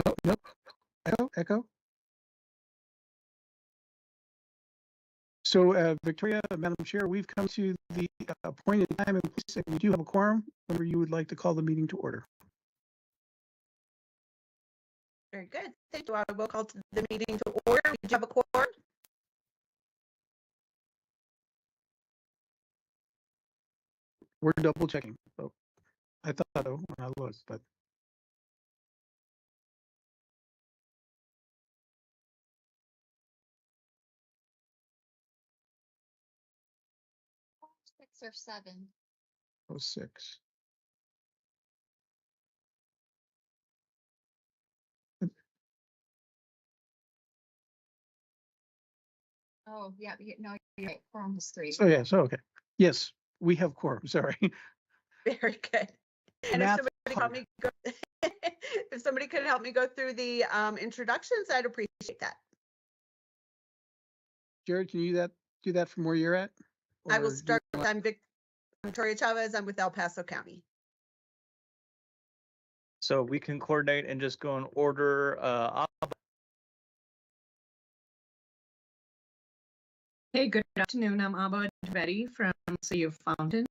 Oh, nope. Echo. So, Victoria, Madam Chair, we've come to the appointed time and place, and we do have a quorum. Whenever you would like to call the meeting to order. Very good. Thank you. I will call the meeting to order. Do you have a quorum? We're double checking. So I thought so when I was, but Six or seven. 06. Oh, yeah, no, you're right. Quorum was three. So yeah, so okay. Yes, we have quorum. Sorry. Very good. And Math if somebody help me go, if somebody could help me go through the introductions, I'd appreciate that. Jared, can you do that from where you're at? I will Or start. I'm Victoria Chavez. I'm with El Paso County. So we can coordinate and just go in order. Hey, good afternoon. I'm Abba Betty from City of Fountain.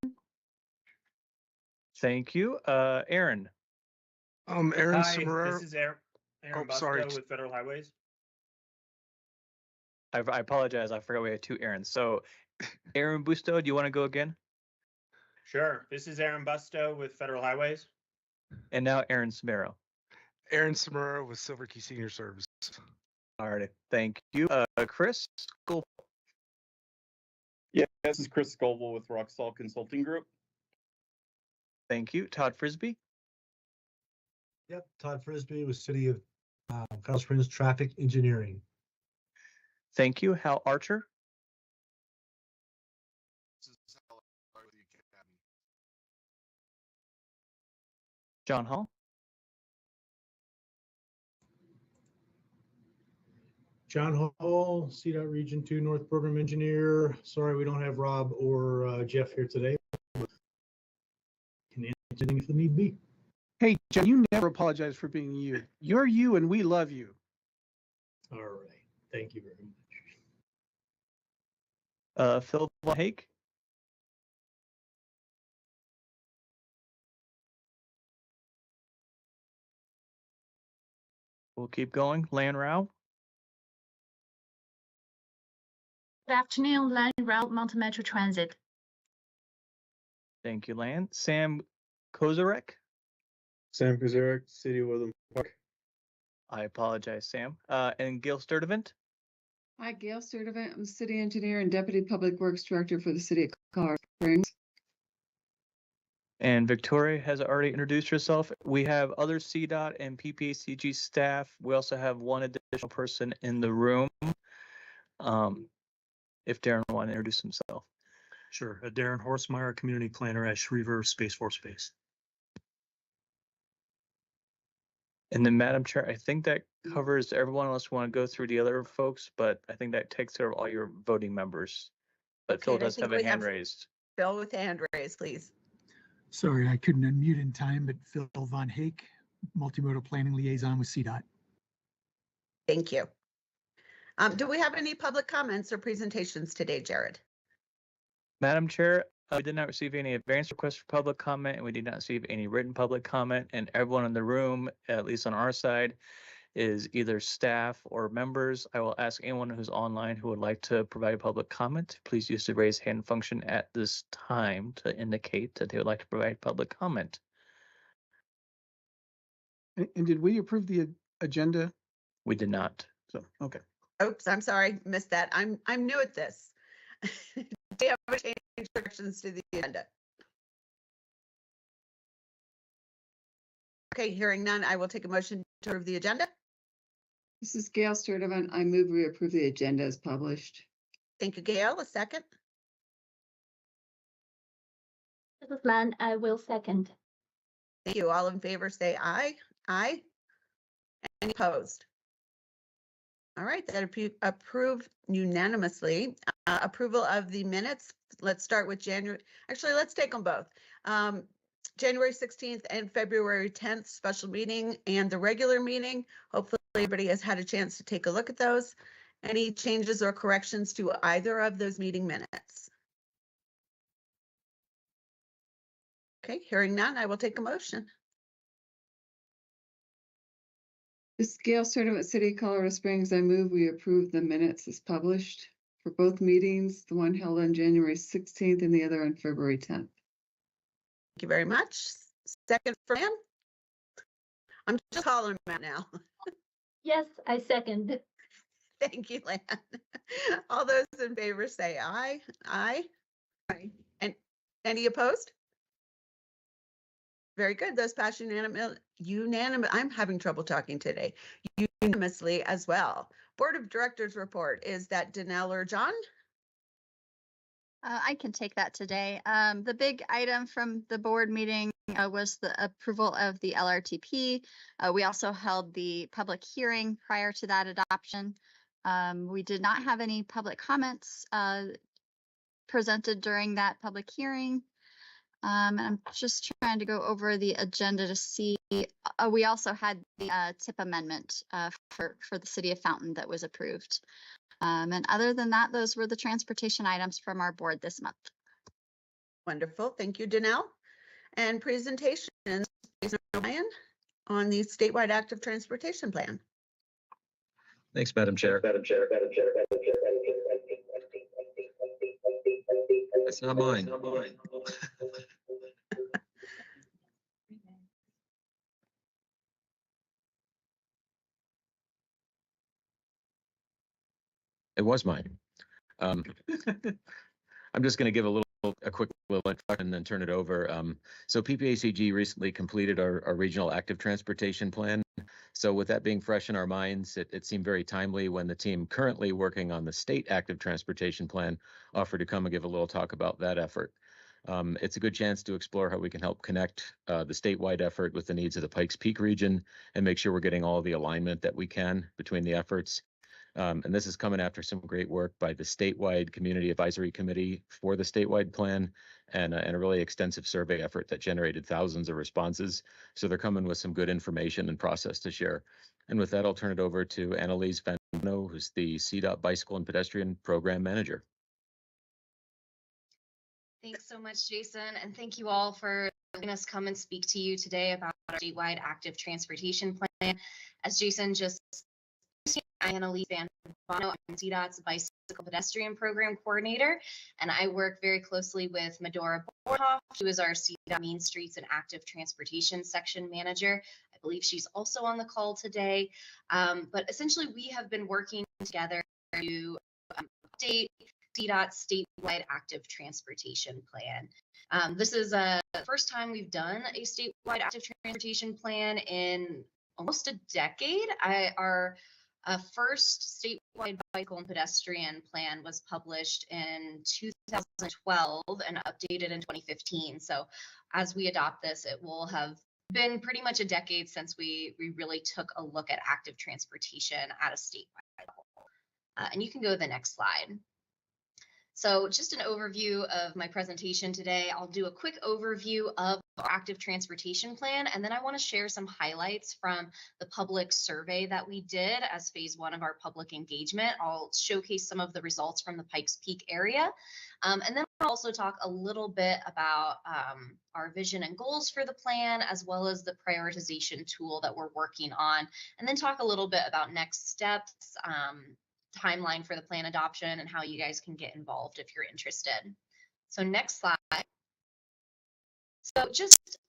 Thank you. Aaron. Aaron Hi, Cimarro. this is Aaron Busto sorry. with Federal Highways. I apologize. I forgot we had two Aarons. So Aaron Busto, do you want to go again? Sure. This is Aaron Busto with Federal Highways. And now Aaron Samaro. Aaron Cimarro with Silver Key Senior Services. All right. Thank you. Chris. Cool. Yeah, this is Chris Scoville with Rocksalt Consulting Group. Thank you. Todd Frisbee. Yep, Todd Frisbee with City of Colorado Springs Traffic Engineering. Thank you. Hal Archer. John Hall. John Hall, CDOT Region 2 North Program Engineer. Sorry, we don't have Rob or Jeff here today. Can answer anything if the need be. Hey, John, you never apologize for being you. You're you, and we love you. All right. Thank you very much. Phil Von Hake. We'll keep going. Lan Rao. Good afternoon, Lan Rao, Mountain Metro Transit. Thank you, Lan. Sam Kozarek. Sam Kozarek, City of Woodland Park. I apologize, Sam. And Gail Sturdivant. Hi, Gail Sturdivant. I'm City Engineer and Deputy Public Works Director for the City of Colorado Springs. And Victoria has already introduced herself. We have other CDOT and PPACG staff. We also have one additional person in the room. If Darren want to introduce himself. Sure. Darren Horsemeyer, Community Planner at Schriever Space Force Base. And then, Madam Chair, I think that covers everyone unless we want to go through the other folks, but I think that takes care of all your voting members. But Okay, Phil and I does think have a we hand have- raised. Bill with hand raised, please. Sorry, I couldn't unmute in time, but Phil Von Hake, Multimodal Planning Liaison with CDOT. Thank you. Do we have any public comments or presentations today, Jared? Madam Chair, we did not receive any advance requests for public comment, and we did not receive any written public comment. And everyone in the room, at least on our side, is either staff or members. I will ask anyone who's online who would like to provide public comment. Please use the raise hand function at this time to indicate that they would like to provide public comment. And did we approve the agenda? We did not. So, okay. Oops, I'm sorry, missed that. I'm new at this. Do you have a change instructions to the agenda? Okay, hearing none, I will take a motion to approve the agenda. This is Gail Sturdivant. I move we approve the agenda as published. Thank you, Gail. A second. This is Lan. I will second. Thank you. All in favor, say aye. Aye. Any opposed? All right, that approved unanimously. Approval of the minutes. Let's start with January. Actually, let's take them both. January 16th and February 10th special meeting and the regular meeting. Hopefully everybody has had a chance to take a look at those. Any changes or corrections to either of those meeting minutes? Okay, hearing none, I will take a motion. This is Gail Sturdivant, City of Colorado Springs. I move we approve the minutes as published for both meetings, the one held on January 16th and the other on February 10th. Thank you very much. Second for Ann? I'm just calling him out now. Yes, I second. Thank you, Lan. All those in favor say aye. Aye. Aye. And any opposed? Very good. Those pass unanimous. I'm having trouble talking today. Unanimously as well. Board of Directors report. Is that Danelle or John? I can take that today. The big item from the board meeting was the approval of the LRTP. We also held the public hearing prior to that adoption. We did not have any public comments presented during that public hearing. I'm just trying to go over the agenda to see. We also had the TIP amendment for the city of Fountain that was approved. And other than that, those were the transportation items from our board this month. Wonderful. Thank you, Danelle. And presentations, Ryan, on the statewide active transportation plan. Thanks, Madam Chair. That's not mine. It was mine. I'm just going to give a quick little introduction and then turn it over. So PPACG recently completed our regional active transportation plan. So with that being fresh in our minds, it seemed very timely when the team currently working on the state active transportation plan offered to come and give a little talk about that effort. It's a good chance to explore how we can help connect the statewide effort with the needs of the Pikes Peak region and make sure we're getting all the alignment that we can between the efforts. And this is coming after some great work by the statewide community advisory committee for the statewide plan and a really extensive survey effort that generated thousands of responses. So they're coming with some good information and process to share. And with that, I'll turn it over to Annalise Van Bono, who's the CDOT Bicycle and Pedestrian Program Manager. Thanks so much, Jason, and thank you all for letting us come and speak to you today about our statewide active transportation plan. As Jason just I'm Annalise Van Bono. I'm CDOT's Bicycle Pedestrian Program Coordinator, and I work very closely with Medora Borhoff, who is our CDOT Main Streets and Active Transportation Section Manager. I believe she's also on the call today. But essentially, we have been working together to update CDOT's statewide active transportation plan. This is the first time we've done a statewide active transportation plan in almost a decade. Our first statewide bicycle and pedestrian plan was published in 2012 and updated in 2015. So as we adopt this, it will have been pretty much a decade since we really took a look at active transportation at a statewide level. And you can go to the next slide. So just an overview of my presentation today. I'll do a quick overview of our active transportation plan, and then I want to share some highlights from the public survey that we did as phase one of our public engagement. I'll showcase some of the results from the Pikes Peak area, and then I'll also talk a little bit about our vision and goals for the plan, as well as the prioritization tool that we're working on, and then talk a little bit about next steps, timeline for the plan adoption, and how you guys can get involved if you're interested. So next slide. So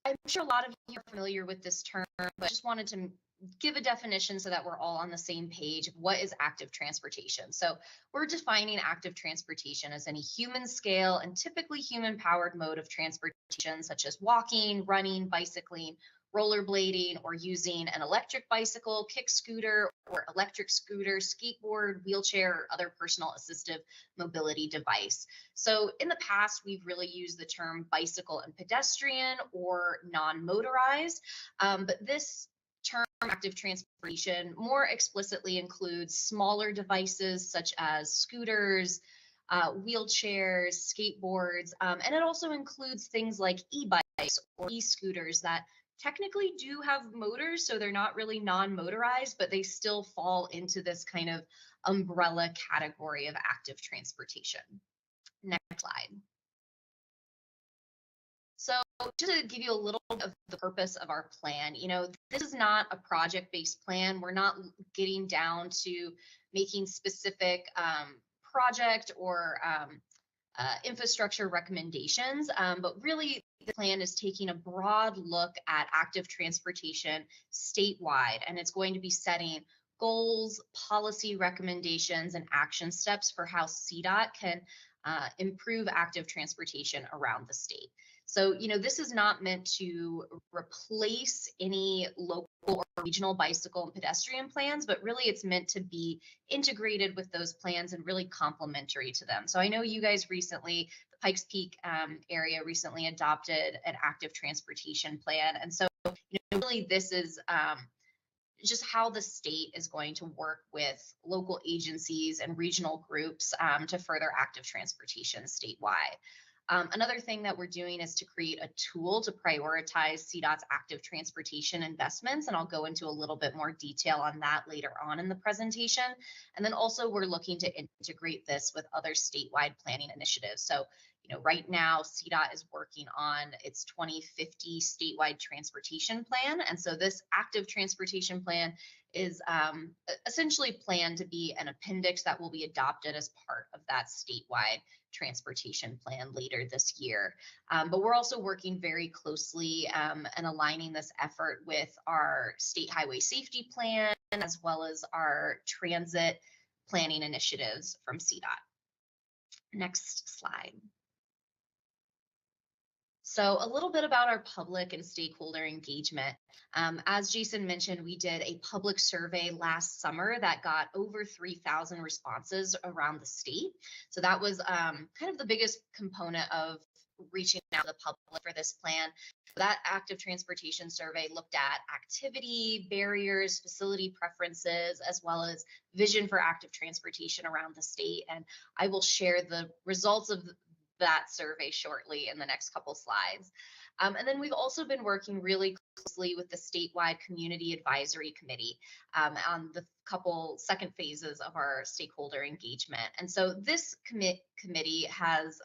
I'm sure a lot of you are familiar with this term, but just wanted to give a definition so that we're all on the same page. What is active transportation? So we're defining active transportation as any human scale and typically human powered mode of transportation, such as walking, running, bicycling, rollerblading, or using an electric bicycle, kick scooter, or electric scooter, skateboard, wheelchair, or other personal assistive mobility device. So in the past, we've really used the term bicycle and pedestrian or non-motorized, but this term active transportation more explicitly includes smaller devices such as scooters, wheelchairs, skateboards, and it also includes things like e-bikes or e-scooters that technically do have motors, so they're not really non-motorized, but they still fall into this kind of umbrella category of active transportation. Next slide. So just to give you a little bit of the purpose of our plan, this is not a project-based plan. We're not getting down to making specific project or infrastructure recommendations, but really the plan is taking a broad look at active transportation statewide, and it's going to be setting goals, policy recommendations, and action steps for how CDOT can improve active transportation around the state. So, this is not meant to replace any local or regional bicycle and pedestrian plans, but really it's meant to be integrated with those plans and really complementary to them. So I know you guys recently, the Pikes Peak area recently adopted an active transportation plan. And so, really this is just how the state is going to work with local agencies and regional groups to further active transportation statewide. Another thing that we're doing is to create a tool to prioritize CDOT's active transportation investments, and I'll go into a little bit more detail on that later on in the presentation. And then also we're looking to integrate this with other statewide planning initiatives. So, right now CDOT is working on its 2050 statewide transportation plan. And so this active transportation plan is essentially planned to be an appendix that will be adopted as part of that statewide transportation plan later this year. But we're also working very closely and aligning this effort with our state highway safety plan, as well as our transit planning initiatives from CDOT. Next slide. So a little bit about our public and stakeholder engagement. As Jason mentioned, we did a public survey last summer that got over 3,000 responses around the state. So that was kind of the biggest component of reaching out to the public for this plan. That active transportation survey looked at activity, barriers, facility preferences, as well as vision for active transportation around the state. And I will share the results of that survey shortly in the next couple slides. And then we've also been working really closely with the statewide community advisory committee on the couple second phases of our stakeholder engagement. And so this committee has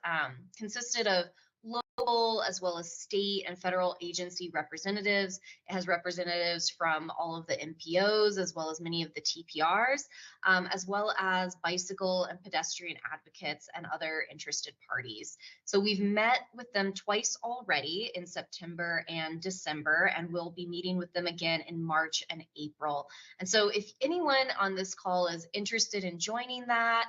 consisted of local as well as state and federal agency representatives. It has representatives from all of the MPOs as well as many of the TPRs, as well as bicycle and pedestrian advocates and other interested parties. So we've met with them twice already in September and December, and we'll be meeting with them again in March and April. And so if anyone on this call is interested in joining that,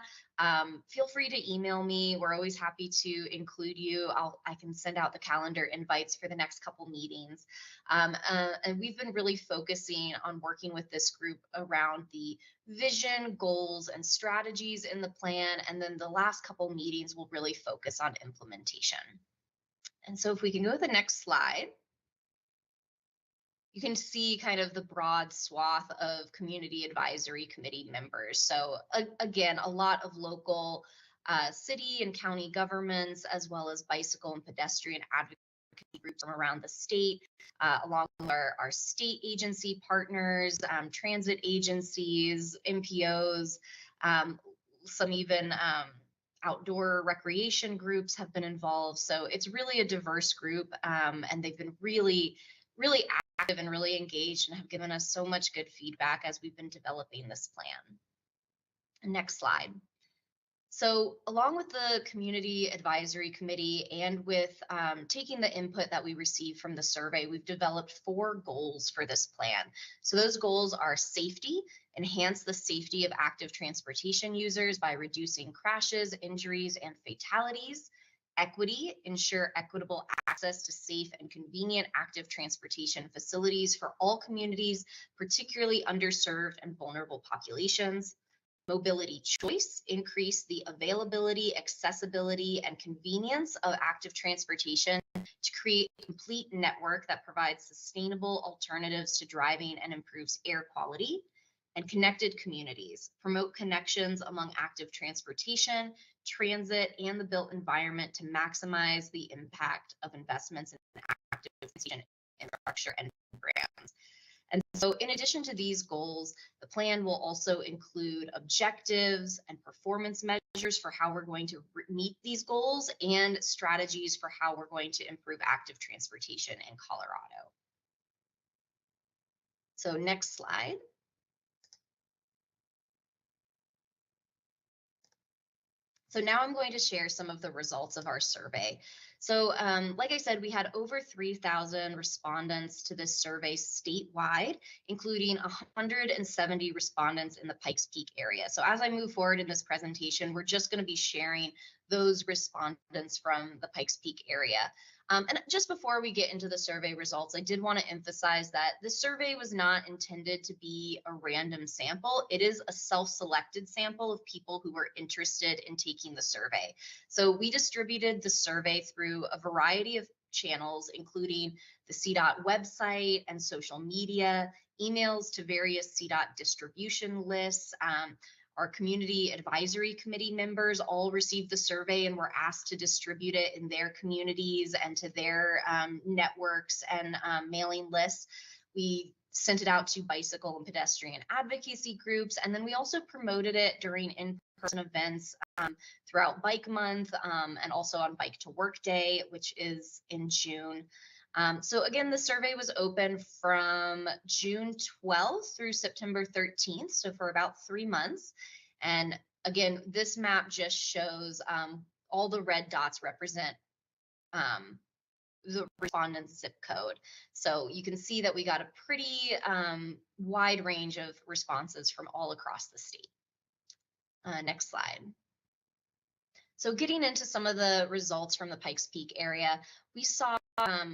feel free to email me. We're always happy to include you. I can send out the calendar invites for the next couple meetings. And we've been really focusing on working with this group around the vision, goals, and strategies in the plan. And then the last couple meetings will really focus on implementation. And so if we can go to the next slide. You can see kind of the broad swath of community advisory committee members. So again, a lot of local city and county governments, as well as bicycle and pedestrian advocacy groups from around the state, along with our state agency partners, transit agencies, MPOs, some even outdoor recreation groups have been involved. So it's really a diverse group, and they've been really active and really engaged and have given us so much good feedback as we've been developing this plan. Next slide. So along with the community advisory committee and with taking the input that we received from the survey, we've developed 4 goals for this plan. So those goals are safety, enhance the safety of active transportation users by reducing crashes, injuries, and fatalities. Equity, ensure equitable access to safe and convenient active transportation facilities for all communities, particularly underserved and vulnerable populations. Mobility choice, increase the availability, accessibility, and convenience of active transportation to create a complete network that provides sustainable alternatives to driving and improves air quality. And connected communities, promote connections among active transportation, transit, and the built environment to maximize the impact of investments in active transportation infrastructure and programs. And so in addition to these goals, the plan will also include objectives and performance measures for how we're going to meet these goals and strategies for how we're going to improve active transportation in Colorado. So next slide. So now I'm going to share some of the results of our survey. So like I said, we had over 3,000 respondents to this survey statewide, including 170 respondents in the Pikes Peak area. So as I move forward in this presentation, we're just going to be sharing those respondents from the Pikes Peak area. And just before we get into the survey results, I did want to emphasize that the survey was not intended to be a random sample. It is a self-selected sample of people who were interested in taking the survey. So we distributed the survey through a variety of channels, including the CDOT website and social media, emails to various CDOT distribution lists. Our community advisory committee members all received the survey and were asked to distribute it in their communities and to their networks and mailing lists. We sent it out to bicycle and pedestrian advocacy groups, and then we also promoted it during in-person events throughout Bike Month and also on Bike to Work Day, which is in June. So again, the survey was open from June 12th through September 13th, so for about 3 months. And again, this map just shows all the red dots represent the respondent's zip code. So you can see that we got a pretty wide range of responses from all across the state. Next slide. So getting into some of the results from the Pikes Peak area, we saw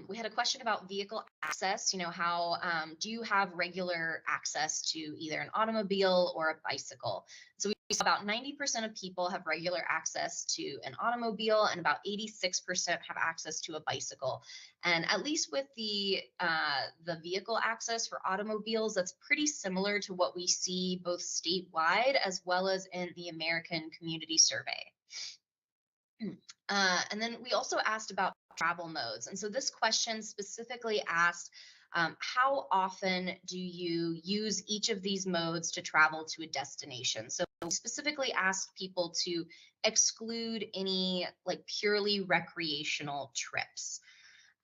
we had a question about vehicle access. You know, how do you have regular access to either an automobile or a bicycle? So we saw about 90% of people have regular access to an automobile and about 86% have access to a bicycle. And at least with the vehicle access for automobiles, that's pretty similar to what we see both statewide as well as in the American Community Survey. And then we also asked about travel modes. And so this question specifically asked, how often do you use each of these modes to travel to a destination? So we specifically asked people to exclude any like purely recreational trips.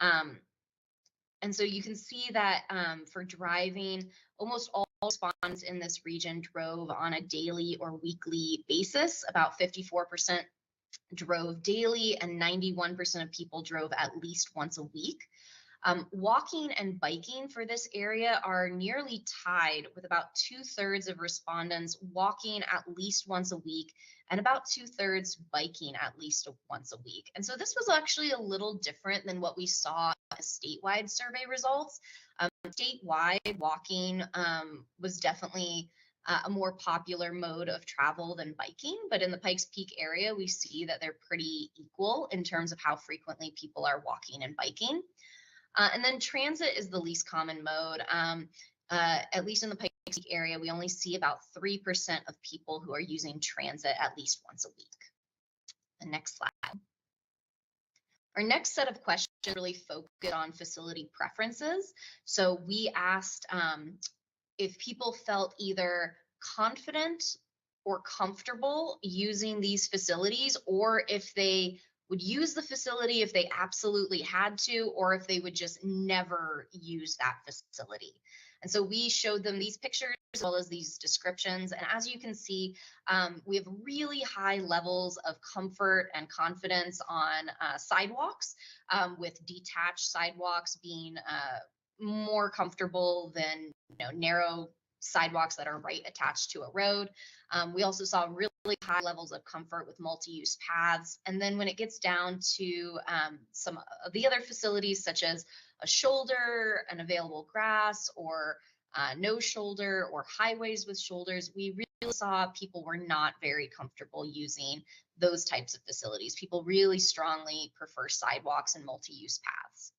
And so you can see that for driving, almost all respondents in this region drove on a daily or weekly basis. About 54% drove daily and 91% of people drove at least once a week. Walking and biking for this area are nearly tied, with about 2/3 of respondents walking at least once a week and about 2/3 biking at least once a week. And so this was actually a little different than what we saw in the statewide survey results. Statewide, walking was definitely a more popular mode of travel than biking, but in the Pikes Peak area, we see that they're pretty equal in terms of how frequently people are walking and biking. And then transit is the least common mode. At least in the Pikes Peak area, we only see about 3% of people who are using transit at least once a week. The next slide. Our next set of questions really focus on facility preferences. So we asked if people felt either confident or comfortable using these facilities, or if they would use the facility if they absolutely had to, or if they would just never use that facility. And so we showed them these pictures as well as these descriptions. And as you can see, we have really high levels of comfort and confidence on sidewalks, with detached sidewalks being more comfortable than narrow sidewalks that are right attached to a road. We also saw really high levels of comfort with multi-use paths. And then when it gets down to some of the other facilities, such as a shoulder, an available grass, or no shoulder, or highways with shoulders, we really saw people were not very comfortable using those types of facilities. People really strongly prefer sidewalks and multi-use paths.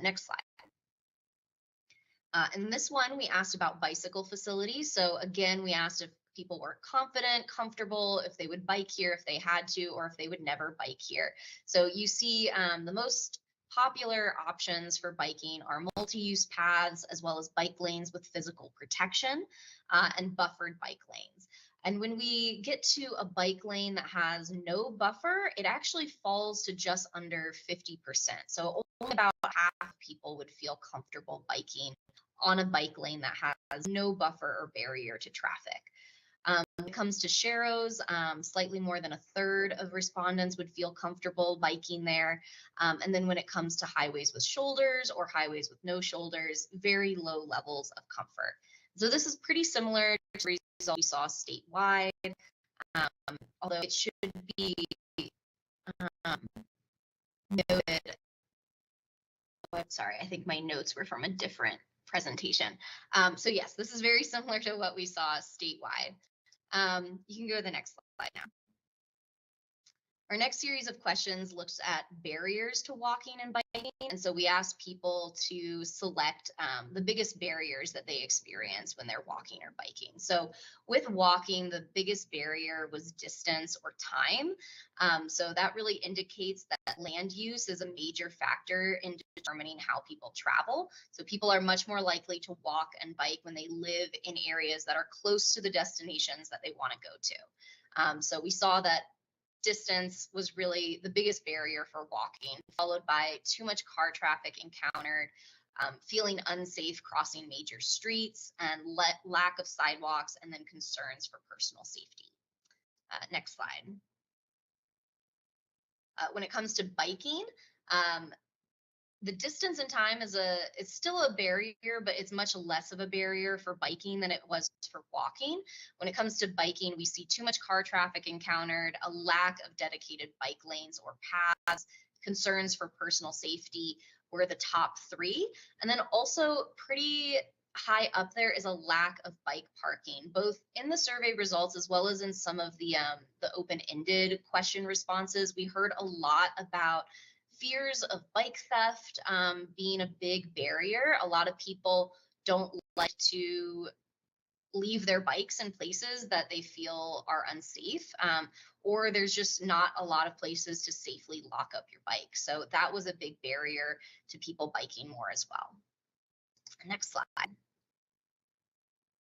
Next slide. In this one, we asked about bicycle facilities. So again, we asked people were confident, comfortable, if they would bike here if they had to, or if they would never bike here. So you see the most popular options for biking are multi-use paths, as well as bike lanes with physical protection and buffered bike lanes. And when we get to a bike lane that has no buffer, it actually falls to just under 50%. So only about half of people would feel comfortable biking on a bike lane that has no buffer or barrier to traffic. When it comes to sharrows, slightly more than a third of respondents would feel comfortable biking there. And then when it comes to highways with shoulders or highways with no shoulders, very low levels of comfort. So this is pretty similar to the result we saw statewide, although it should be noted. Oh, I'm sorry, I think my notes were from a different presentation. So yes, this is very similar to what we saw statewide. You can go to the next slide now. Our next series of questions looks at barriers to walking and biking. And so we asked people to select the biggest barriers that they experience when they're walking or biking. So with walking, the biggest barrier was distance or time. So that really indicates that land use is a major factor in determining how people travel. So people are much more likely to walk and bike when they live in areas that are close to the destinations that they want to go to. So we saw that distance was really the biggest barrier for walking, followed by too much car traffic encountered, feeling unsafe crossing major streets, and lack of sidewalks, and then concerns for personal safety. Next slide. When it comes to biking, the distance and time it's still a barrier, but it's much less of a barrier for biking than it was for walking. When it comes to biking, we see too much car traffic encountered, a lack of dedicated bike lanes or paths, concerns for personal safety were the top three. And then also pretty high up there is a lack of bike parking, both in the survey results as well as in some of the open-ended question responses. We heard a lot about fears of bike theft being a big barrier. A lot of people don't like to leave their bikes in places that they feel are unsafe, or there's just not a lot of places to safely lock up your bike. So that was a big barrier to people biking more as well. Next slide.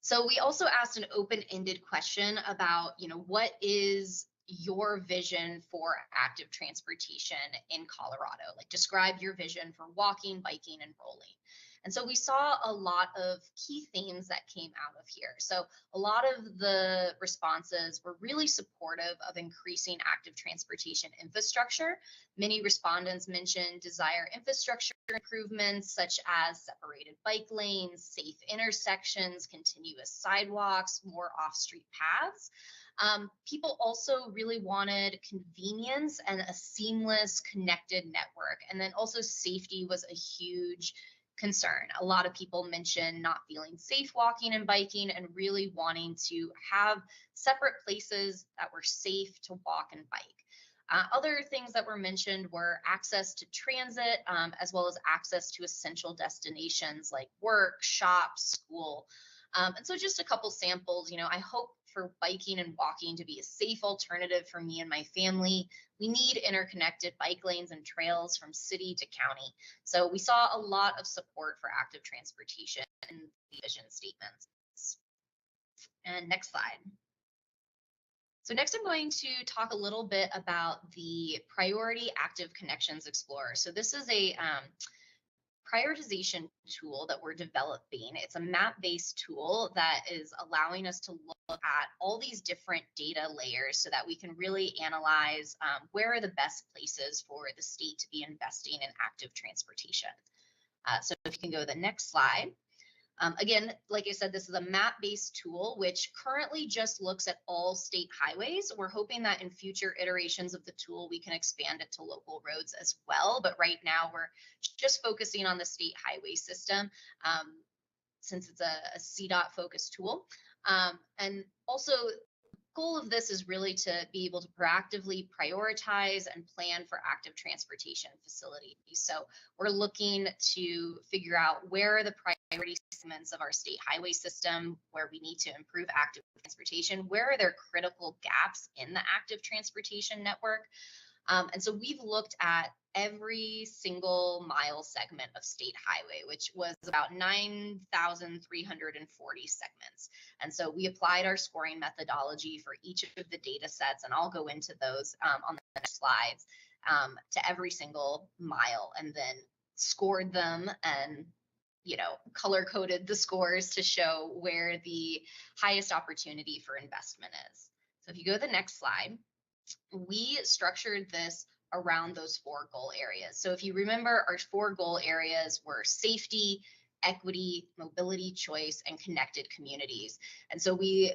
So we also asked an open-ended question about, what is your vision for active transportation in Colorado? Like, describe your vision for walking, biking, and rolling. And so we saw a lot of key themes that came out of here. So a lot of the responses were really supportive of increasing active transportation infrastructure. Many respondents mentioned desire infrastructure improvements such as separated bike lanes, safe intersections, continuous sidewalks, more off-street paths. People also really wanted convenience and a seamless connected network. And then also safety was a huge concern. A lot of people mentioned not feeling safe walking and biking and really wanting to have separate places that were safe to walk and bike. Other things that were mentioned were access to transit, as well as access to essential destinations like work, shops, school. And so just a couple samples, I hope for biking and walking to be a safe alternative for me and my family. We need interconnected bike lanes and trails from city to county. So we saw a lot of support for active transportation in the vision statements. And next slide. So next I'm going to talk a little bit about the Priority Active Connections Explorer. So this is a prioritization tool that we're developing. It's a map-based tool that is allowing us to look at all these different data layers so that we can really analyze where are the best places for the state to be investing in active transportation. So if you can go to the next slide. Again, like I said, this is a map-based tool, which currently just looks at all state highways. We're hoping that in future iterations of the tool, we can expand it to local roads as well. But right now, we're just focusing on the state highway system since it's a CDOT focused tool. And also, goal of this is really to be able to proactively prioritize and plan for active transportation facilities. So we're looking to figure out where are the priority segments of our state highway system where we need to improve active transportation. Where are there critical gaps in the active transportation network? And so we've looked at every single mile segment of state highway, which was about 9,340 segments. And so we applied our scoring methodology for each of the data sets, and I'll go into those on the next slides, to every single mile, and then scored them and color coded the scores to show where the highest opportunity for investment is. So if you go to the next slide, we structured this around those 4 goal areas. So if you remember, our 4 goal areas were safety, equity, mobility, choice, and connected communities. And so we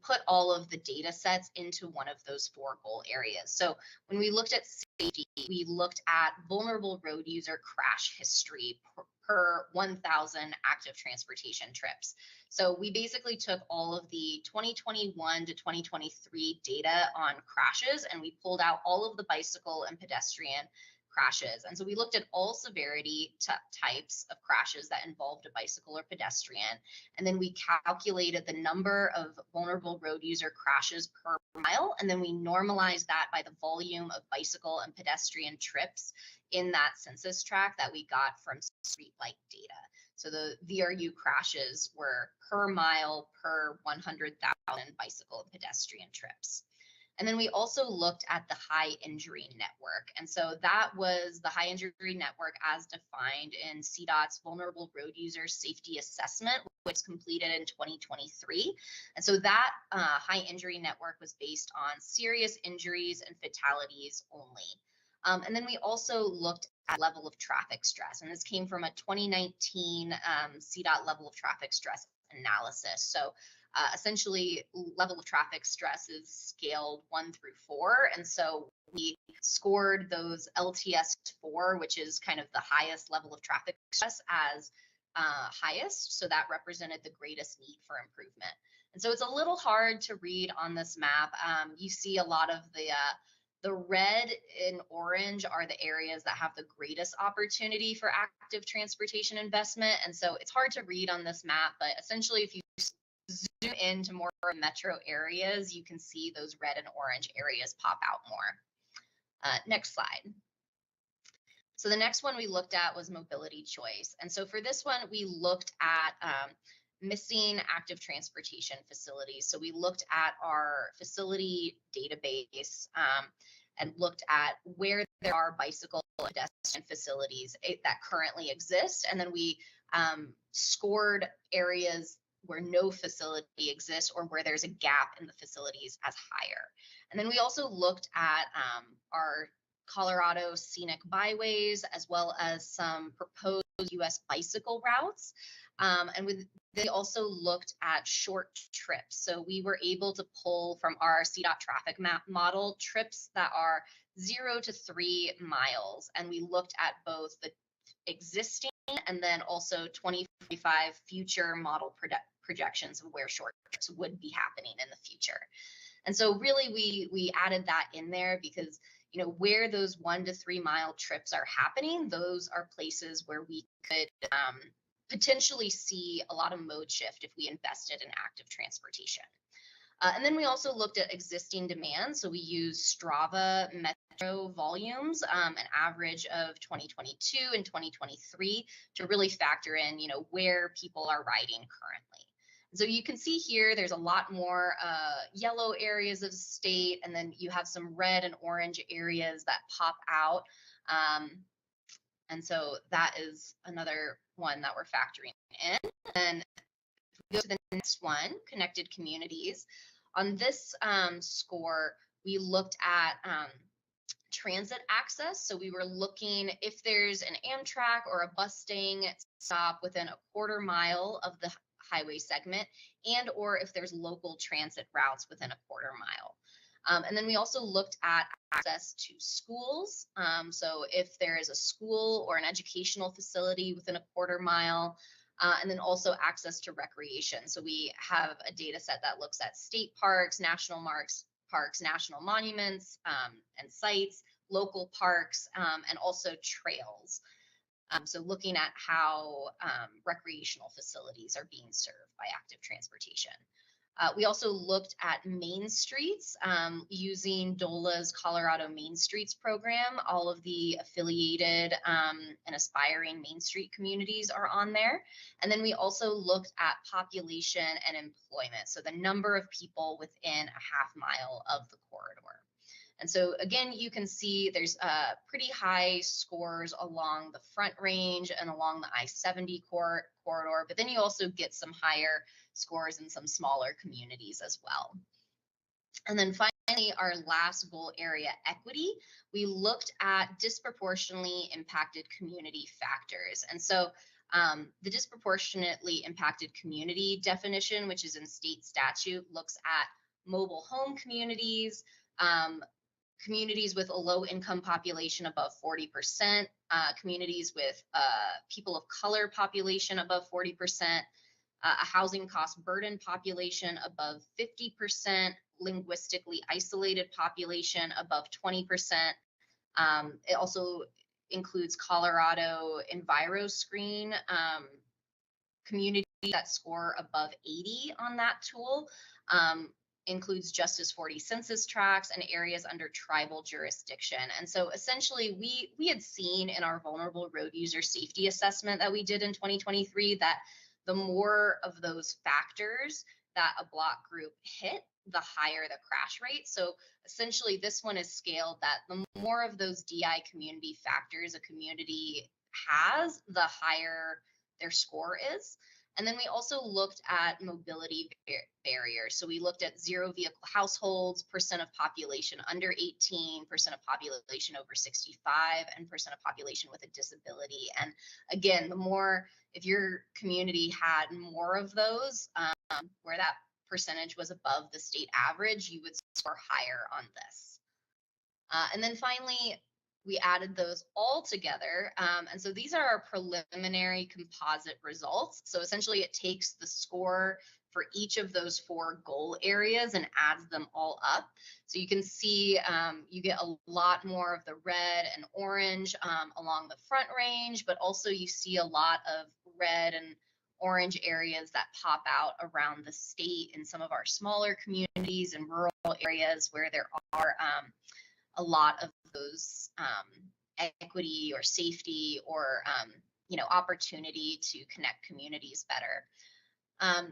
put all of the data sets into one of those 4 goal areas. So when we looked at safety, we looked at vulnerable road user crash history per 1,000 active transportation trips. So we basically took all of the 2021 to 2023 data on crashes, and we pulled out all of the bicycle and pedestrian crashes. And so we looked at all severity types of crashes that involved a bicycle or pedestrian. And then we calculated the number of vulnerable road user crashes per mile. And then we normalized that by the volume of bicycle and pedestrian trips in that census tract that we got from streetlight data. So the VRU crashes were per mile per 100,000 bicycle and pedestrian trips. And then we also looked at the high injury network. And so that was the high injury network as defined in CDOT's Vulnerable Road User Safety Assessment, which was completed in 2023. And so that high injury network was based on serious injuries and fatalities only. And then we also looked at level of traffic stress. And this came from a 2019 CDOT level of traffic stress analysis. So essentially, level of traffic stress is scaled 1 through 4. And so we scored those LTS 4, which is kind of the highest level of traffic stress, as highest. So that represented the greatest need for improvement. And so it's a little hard to read on this map. You see a lot of the red and orange are the areas that have the greatest opportunity for active transportation investment. And so it's hard to read on this map, but essentially if you zoom into more metro areas, you can see those red and orange areas pop out more. Next slide. So the next one we looked at was mobility choice. And so for this one, we looked at missing active transportation facilities. So we looked at our facility database and looked at where there are bicycle and pedestrian facilities that currently exist. And then we scored areas where no facility exists or where there's a gap in the facilities as higher. And then we also looked at our Colorado scenic byways, as well as some proposed US bicycle routes. And they also looked at short trips. So we were able to pull from our CDOT traffic map model trips that are 0 to 3 miles. And we looked at both the existing and then also 2045 future model projections of where short trips would be happening in the future. And so really we added that in there because where those 1 to 3 mile trips are happening, those are places where we could potentially see a lot of mode shift if we invested in active transportation. And then we also looked at existing demand. So we used Strava metro volumes, an average of 2022 and 2023 to really factor in, where people are riding currently. So you can see here, there's a lot more yellow areas of the state, and then you have some red and orange areas that pop out. And so that is another one that we're factoring in. And if we go to the next one, connected communities. On this score, we looked at transit access. So we were looking if there's an Amtrak or a Bustang stop within a quarter mile of the highway segment, and or if there's local transit routes within a quarter mile. And then we also looked at access to schools. So if there is a school or an educational facility within a quarter mile, and then also access to recreation. So we have a data set that looks at state parks, national parks, national monuments and sites, local parks, and also trails. So looking at how recreational facilities are being served by active transportation. We also looked at main streets using DOLA's Colorado Main Streets program. All of the affiliated and aspiring Main Street communities are on there. And then we also looked at population and employment. So the number of people within a half mile of the corridor. And so again, you can see there's pretty high scores along the Front Range and along the I-70 corridor, but then you also get some higher scores in some smaller communities as well. And then finally, our last goal area, equity, we looked at disproportionately impacted community factors. And so the disproportionately impacted community definition, which is in state statute, looks at mobile home communities, communities with a low income population above 40%, communities with people of color population above 40%, a housing cost burden population above 50%, linguistically isolated population above 20%. It also includes Colorado EnviroScreen communities that score above 80 on that tool. Includes Justice 40 census tracts and areas under tribal jurisdiction. And so essentially we had seen in our vulnerable road user safety assessment that we did in 2023 that the more of those factors that a block group hit, the higher the crash rate. So essentially this one is scaled that the more of those DI community factors a community has, the higher their score is. And then we also looked at mobility barriers. So we looked at zero vehicle households, percent of population under 18, percent of population over 65, and percent of population with a disability. And again, the more, if your community had more of those, where that percentage was above the state average, you would score higher on this. And then finally, we added those all together. And so these are our preliminary composite results. So essentially it takes the score for each of those 4 goal areas and adds them all up. So you can see you get a lot more of the red and orange along the Front Range, but also you see a lot of red and orange areas that pop out around the state in some of our smaller communities and rural areas where there are a lot of those equity or safety or opportunity to connect communities better.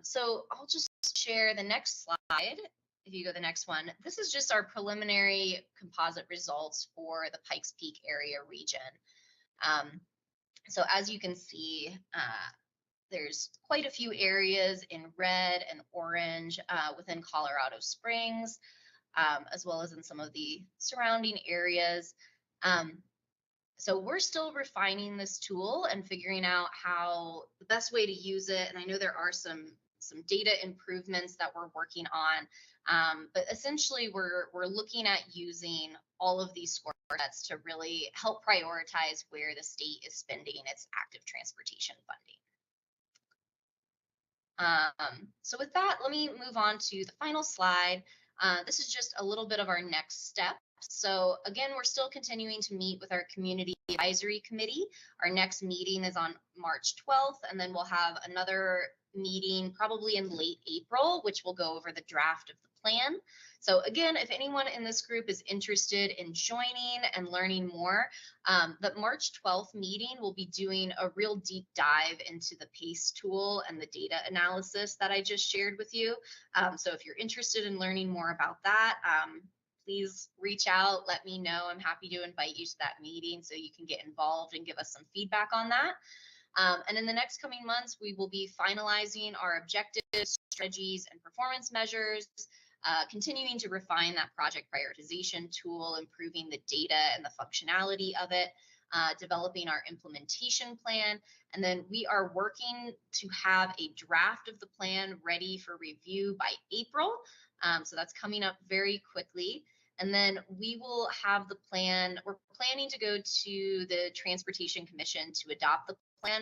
So I'll just share the next slide. If you go to the next one, this is just our preliminary composite results for the Pikes Peak area region. So as you can see, there's quite a few areas in red and orange within Colorado Springs, as well as in some of the surrounding areas. So we're still refining this tool and figuring out how the best way to use it. And I know there are some data improvements that we're working on, but essentially we're looking at using all of these score sets to really help prioritize where the state is spending its active transportation funding. So with that, let me move on to the final slide. This is just a little bit of our next step. So again, we're still continuing to meet with our Community Advisory Committee. Our next meeting is on March 12th, and then we'll have another meeting probably in late April, which will go over the draft of the plan. So again, if anyone in this group is interested in joining and learning more, the March 12th meeting will be doing a real deep dive into the PACE tool and the data analysis that I just shared with you. So if you're interested in learning more about that, please reach out, let me know. I'm happy to invite you to that meeting so you can get involved and give us some feedback on that. And in the next coming months, we will be finalizing our objectives, strategies, and performance measures, continuing to refine that project prioritization tool, improving the data and the functionality of it, developing our implementation plan. And then we are working to have a draft of the plan ready for review by April. So that's coming up very quickly. And then we will have the plan. We're planning to go to the Transportation Commission to adopt the plan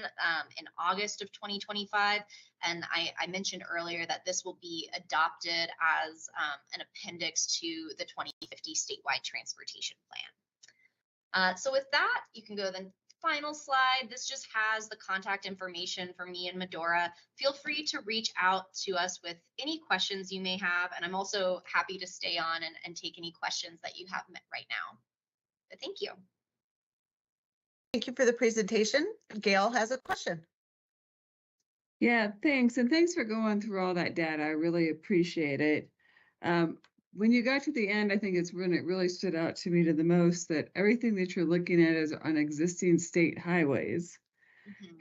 in August of 2025. And I mentioned earlier that this will be adopted as an appendix to the 2050 statewide transportation plan. So with that, you can go to the final slide, this just has the contact information for me and Medora. Feel free to reach out to us with any questions you may have. And I'm also happy to stay on and take any questions that you have right now. But thank you. Thank you for the presentation. Gail has a question. Yeah, thanks. And thanks for going through all that data. I really appreciate it. When you got to the end, I think it's when it really stood out to me the most that everything that you're looking at is on existing state highways.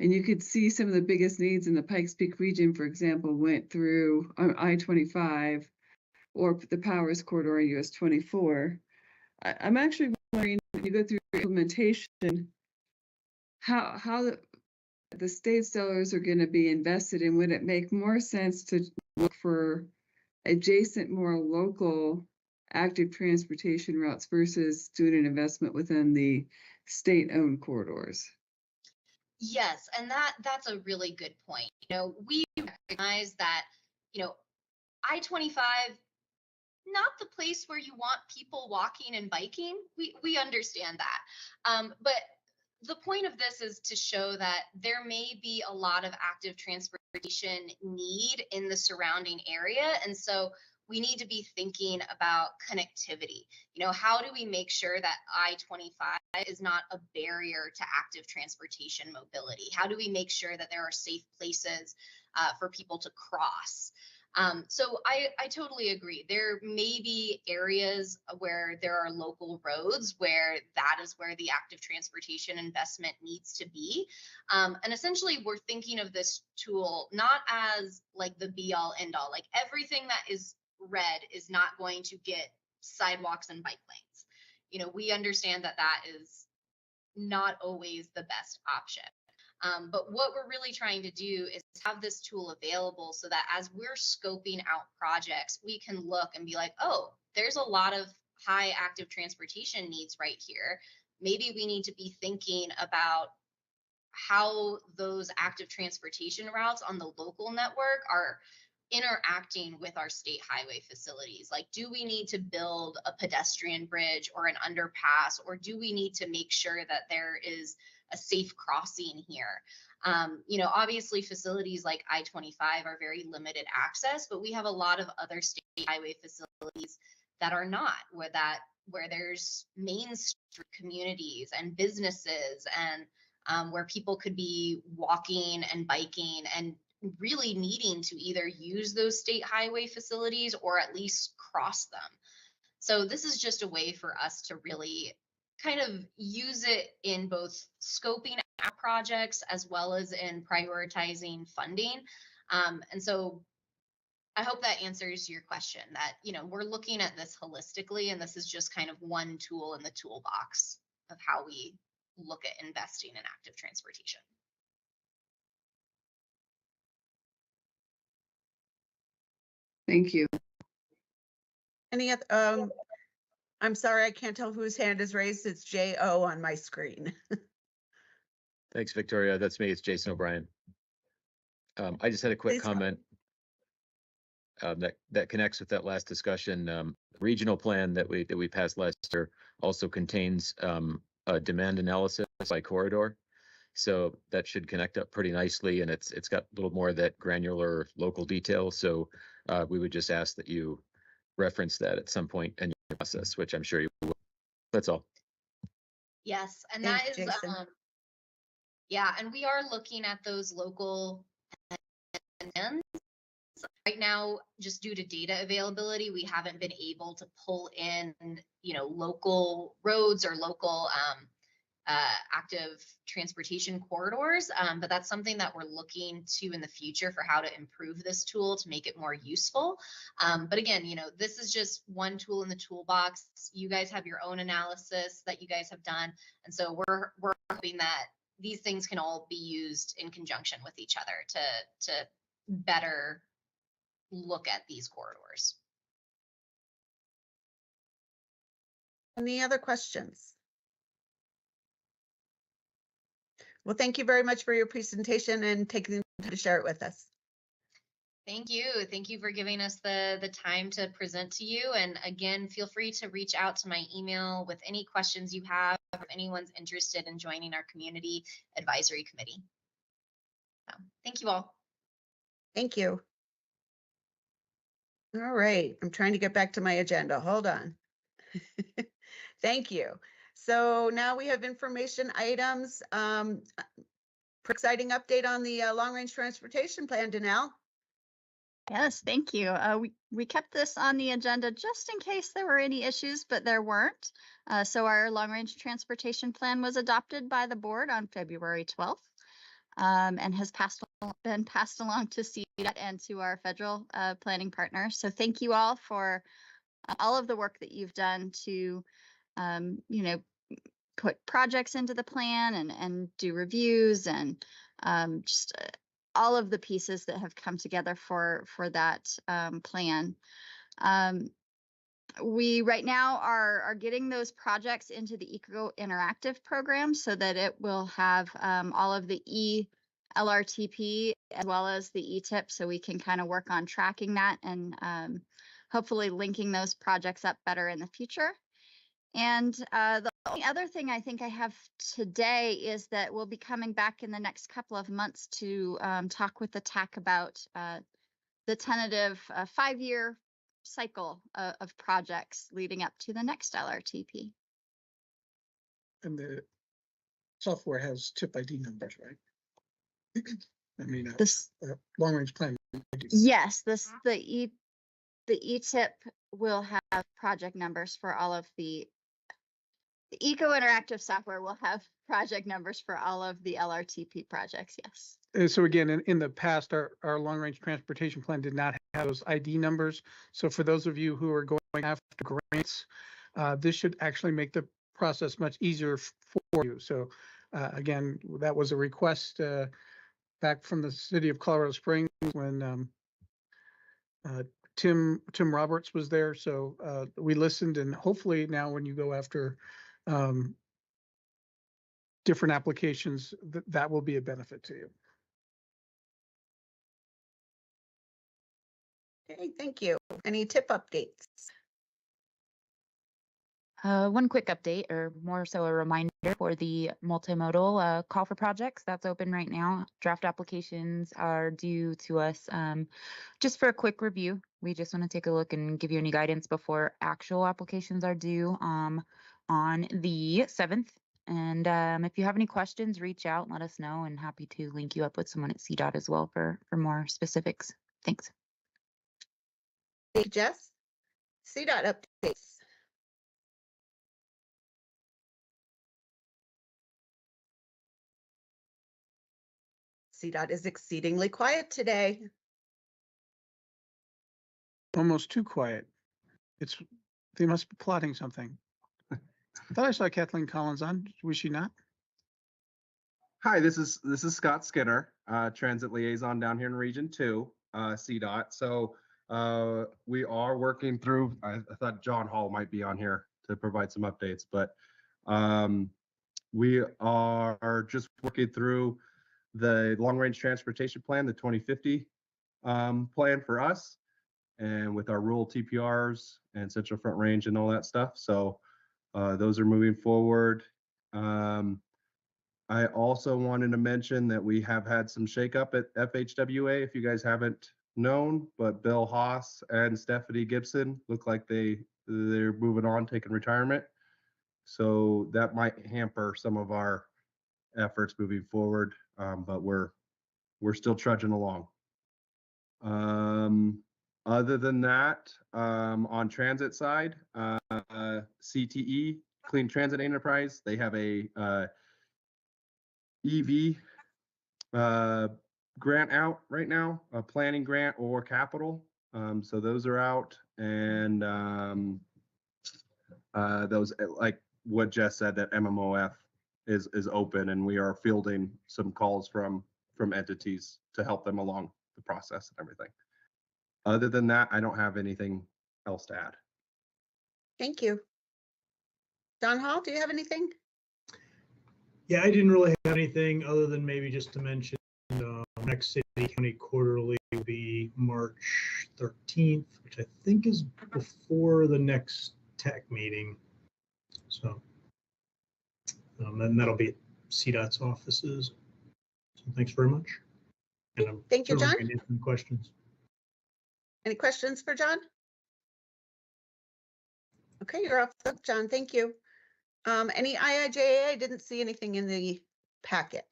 And you could see some of the biggest needs in the Pikes Peak region, for example, went through I-25 or the Powers Corridor on US 24. I'm actually wondering, when you go through implementation, how the state sellers are going to be invested in. Would it make more sense to look for adjacent, more local active transportation routes versus doing an investment within the state-owned corridors? Yes, and that's a really good point. We recognize that, I-25, not the place where you want people walking and biking. We understand that. But the point of this is to show that there may be a lot of active transportation need in the surrounding area. And so we need to be thinking about connectivity. How do we make sure that I-25 is not a barrier to active transportation mobility? How do we make sure that there are safe places for people to cross? So I totally agree. There may be areas where there are local roads where that is where the active transportation investment needs to be. And essentially, we're thinking of this tool not as like the be all end all, like everything that is red is not going to get sidewalks and bike lanes. We understand that that is not always the best option. But what we're really trying to do is have this tool available so that as we're scoping out projects, we can look and be like, oh, there's a lot of high active transportation needs right here. Maybe we need to be thinking about how those active transportation routes on the local network are interacting with our state highway facilities. Like, do we need to build a pedestrian bridge or an underpass, or do we need to make sure that there is a safe crossing here? Obviously facilities like I-25 are very limited access, but we have a lot of other state highway facilities that are not, where there's main street communities and businesses and where people could be walking and biking and really needing to either use those state highway facilities or at least cross them. So this is just a way for us to really kind of use it in both scoping out projects as well as in prioritizing funding. And so I hope that answers your question, that, we're looking at this holistically, and this is just kind of one tool in the toolbox of how we look at investing in active transportation. Thank you. Any other, I'm sorry, I can't tell whose hand is raised. It's J.O. on my screen. Thanks, Victoria. That's me. It's Jason O'Brien. I just had a quick comment that connects with that last discussion. Regional plan that we passed last year also contains a demand analysis by corridor. So that should connect up pretty nicely, and it's got a little more of that granular local detail. So we would just ask that you reference that at some point in your process, which I'm sure you will. That's all. Yes, and Thanks, that is, yeah, and we are looking at those local demands. Right now, just due to data availability, we haven't been able to pull in, local roads or local active transportation corridors, but that's something that we're looking to in the future for how to improve this tool to make it more useful. But again, this is just one tool in the toolbox. You guys have your own analysis that you guys have done, and so we're hoping that these things can all be used in conjunction with each other to better look at these corridors. Any other questions? Well, thank you very much for your presentation and taking the time to share it with us. Thank you. Thank you for giving us the time to present to you. And again, feel free to reach out to my email with any questions you have if anyone's interested in joining our community advisory committee. So, thank you all. Thank you. All right, I'm trying to get back to my agenda. Hold on. Thank you. So now we have information items. Exciting update on the long-range transportation plan, Danelle. Yes, thank you. We kept this on the agenda just in case there were any issues, but there weren't. So our long-range transportation plan was adopted by the board on February 12th and has been passed along to CDOT and to our federal planning partners. So thank you all for all of the work that you've done to, put projects into the plan and do reviews and just all of the pieces that have come together for that plan. We right now are getting those projects into the Eco Interactive program so that it will have all of the LRTP as well as the ETIP, so we can kind of work on tracking that and hopefully linking those projects up better in the future. And the only other thing I think I have today is that we'll be coming back in the next couple of months to talk with the TAC about the tentative 5-year cycle of projects leading up to the next LRTP. And the software has TIP ID numbers, right? I mean, This long range plan. yes, the ETIP will have project numbers for all of the Eco Interactive software will have project numbers for all of the LRTP projects, yes. So again, in the past, our long-range transportation plan did not have those ID numbers. So for those of you who are going after grants, this should actually make the process much easier for you. So again, that was a request back from the city of Colorado Springs when Tim Roberts was there. So we listened, and hopefully now when you go after different applications, that will be a benefit to you. Okay, thank you. Any TIP updates? One quick update, or more so a reminder for the multimodal call for projects that's open right now. Draft applications are due to us just for a quick review. We just want to take a look and give you any guidance before actual applications are due on the 7th. And if you have any questions, reach out and let us know, and happy to link you up with someone at CDOT as well for more specifics. Thanks. Hey, Jess. CDOT updates. CDOT is exceedingly quiet today. Almost too quiet. They must be plotting something. I thought I saw Kathleen Collins on. Was she not? Hi, this is Scott Skinner, transit liaison down here in Region 2, CDOT. So we are working through. I thought John Hall might be on here to provide some updates, but we are just working through the long-range transportation plan, the 2050 plan for us, and with our rural TPRs and Central Front Range and all that stuff. So those are moving forward. I also wanted to mention that we have had some shakeup at FHWA, if you guys haven't known, but Bill Haas and Stephanie Gibson look like they're moving on, taking retirement. So that might hamper some of our efforts moving forward, but we're still trudging along. Other than that, on transit side, CTE, Clean Transit Enterprise, they have a EV grant out right now, a planning grant or capital. So those are out, and those, like what Jess said, that MMOF is open, and we are fielding some calls from entities to help them along the process and everything. Other than that, I don't have anything else to add. Thank you. John Hall, do you have anything? Yeah, I didn't really have anything other than maybe just to mention next city county quarterly will be March March 13th, which I think is before the next tech meeting. So, and that'll be at CDOT's offices. So thanks very much. And I'm Thank you, certainly John. going to answer any questions. Any questions for John? Okay, you're off the hook, John. Thank you. Any IIJA? I didn't see anything in the packet.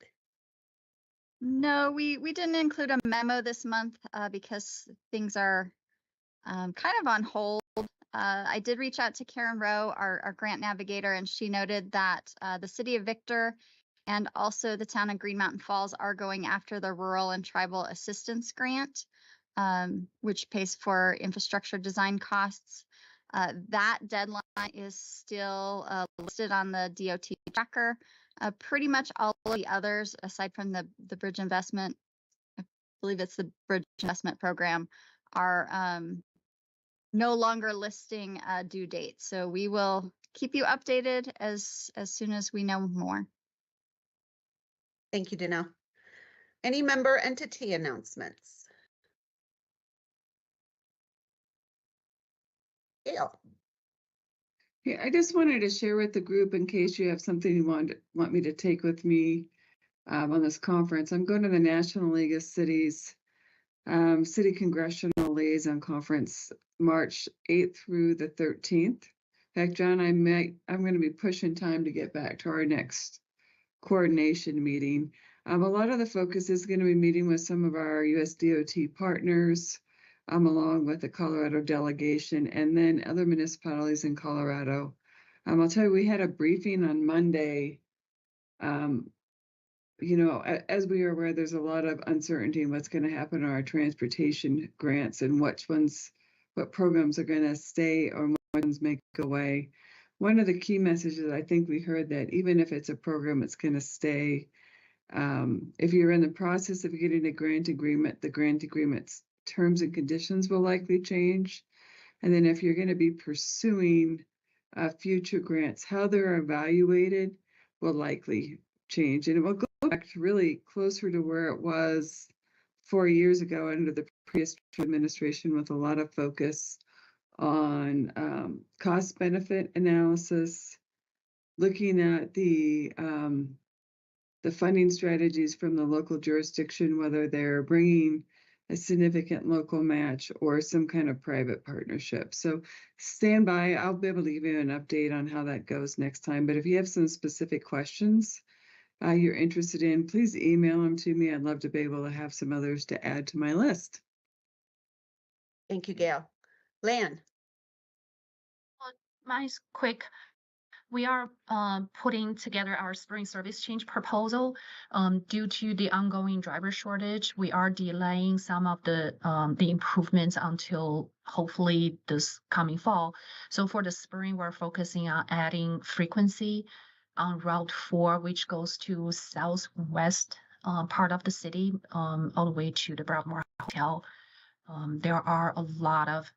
No, we didn't include a memo this month because things are kind of on hold. I did reach out to Karen Rowe, our grant navigator, and she noted that the city of Victor and also the town of Green Mountain Falls are going after the Rural and Tribal Assistance Grant, which pays for infrastructure design costs. That deadline is still listed on the DOT tracker. Pretty much all of the others, aside from the bridge investment, I believe it's the bridge investment program, are no longer listing due dates. So we will keep you updated as soon as we know more. Thank you, Dino. Any member entity announcements? Gail. Yeah, I just wanted to share with the group in case you have something you want me to take with me on this conference. I'm going to the National League of Cities City Congressional Liaison Conference, March 8th through the 13th. In fact, John, I'm going to be pushing time to get back to our next coordination meeting. A lot of the focus is going to be meeting with some of our USDOT partners, along with the Colorado delegation and then other municipalities in Colorado. I'll tell you, we had a briefing on Monday. You know, as we are aware, there's a lot of uncertainty in what's going to happen on our transportation grants and what programs are going to stay or what ones may go away. One of the key messages I think we heard that even if it's a program, it's going to stay. If you're in the process of getting a grant agreement, the grant agreement's terms and conditions will likely change. And then if you're going to be pursuing future grants, how they're evaluated will likely change. And it will go back to really closer to where it was 4 years ago under the previous administration, with a lot of focus on cost benefit analysis, looking at the funding strategies from the local jurisdiction, whether they're bringing a significant local match or some kind of private partnership. So stand by. I'll be able to give you an update on how that goes next time. But if you have some specific questions you're interested in, please email them to me. I'd love to be able to have some others to add to my list. Thank you, Gail. Lan. Mine's quick. We are putting together our spring service change proposal. Due to the ongoing driver shortage, we are delaying some of the improvements until hopefully this coming fall. So for the spring, we're focusing on adding frequency on Route 4, which goes to southwest part of the city, all the way to the Broadmoor Hotel. There are a lot of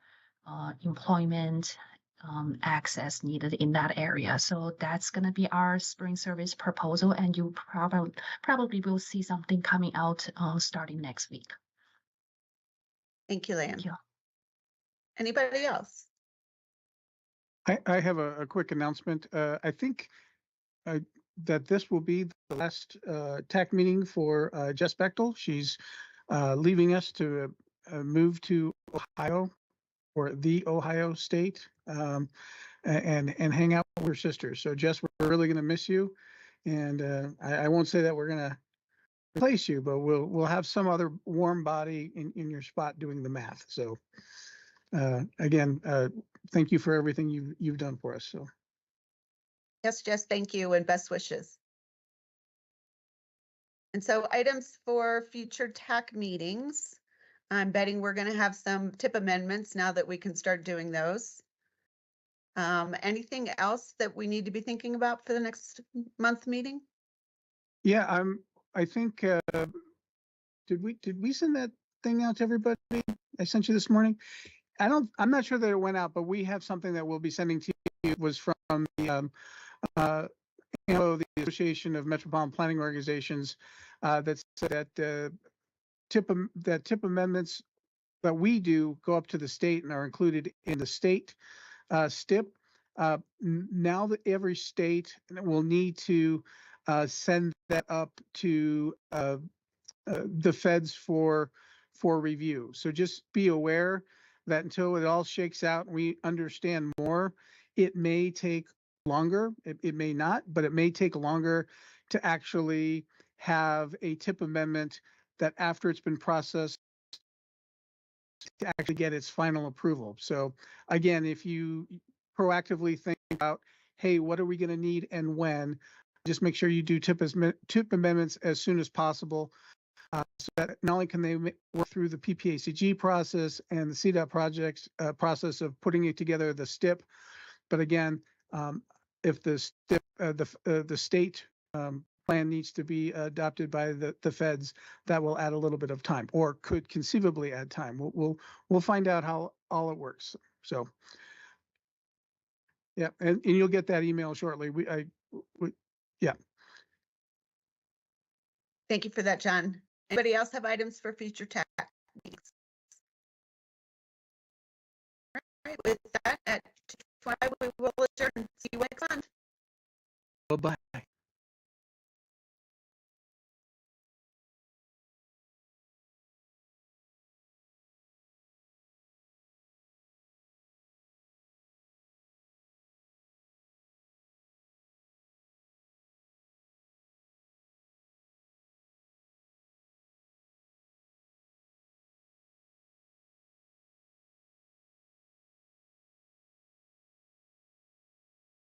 employment access needed in that area. So that's going to be our spring service proposal, and you probably will see something coming out starting next week. Thank you, Lan. Thank you. Anybody else? I have a quick announcement. I think that this will be the last TAC meeting for Jess Bechtel. She's leaving us to move to Ohio, or the Ohio State, and hang out with her sister. So Jess, we're really going to miss you, and I won't say that we're going to replace you, but we'll have some other warm body in your spot doing the math. So again, thank you for everything you've done for us. So Yes, Jess, thank you and best wishes. And so items for future TAC meetings. I'm betting we're going to have some tip amendments now that we can start doing those. Anything else that we need to be thinking about for the next month meeting? yeah, I think did we send that thing out to everybody? I sent you this morning. I'm not sure that it went out, but we have something that we'll be sending to you. It was from the the Association of Metropolitan Planning Organizations that said that tip amendments that we do go up to the state and are included in the state STIP. Now that every state will need to send that up to the feds for review. So just be aware that until it all shakes out and we understand more, it may take longer. It may not, but it may take longer to actually have a TIP amendment that after it's been processed to actually get its final approval. So again, if you proactively think about, hey, what are we going to need and when, just make sure you do TIP amendments as soon as possible. So that not only can they work through the PPACG process and the CDOT projects process of putting it together, the STIP, but again, if the STIP, the state plan needs to be adopted by the feds, that will add a little bit of time, or could conceivably add time. We'll find out how all it works. So, yeah, and you'll get that email shortly. Yeah. Thank you for that, John. Anybody else have items for future TAC meetings? All right, with that, at 2:05, we will adjourn. See you, Wake.